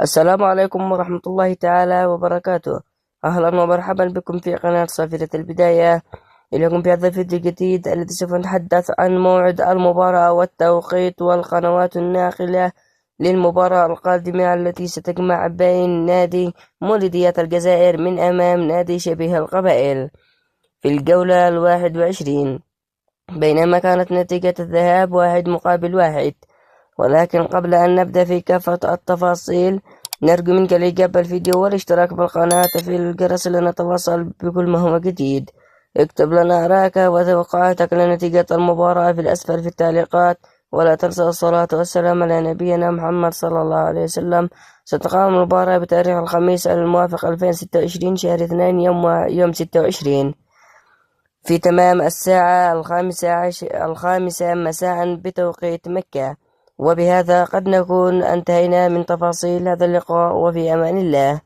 السلام عليكم ورحمة الله تعالى وبركاته. أهلا ومرحبا بكم في قناة صافرة البداية. إليكم في هذا الفيديو الجديد الذي سوف نتحدث عن موعد المباراة والتوقيت والقنوات الناقلة للمباراة القادمة التي ستجمع بين نادي مولودية الجزائر من أمام نادي شبيه القبائل في الجولة 21، بينما كانت نتيجة الذهاب 1-1. ولكن قبل أن نبدأ في كافة التفاصيل، نرجو منك الإعجاب بالفيديو والاشتراك بالقناة وتفعيل الجرس لنتواصل بكل ما هو جديد. اكتب لنا آراءك وتوقعاتك لنتيجة المباراة في الأسفل في التعليقات، ولا تنسى الصلاة والسلام على نبينا محمد صلى الله عليه وسلم. ستقام المباراة بتاريخ الخميس الموافق 2026 شهر 2 يوم 26 في تمام الساعة 5 مساء بتوقيت مكة. وبهذا قد نكون انتهينا من تفاصيل هذا اللقاء، وفي أمان الله.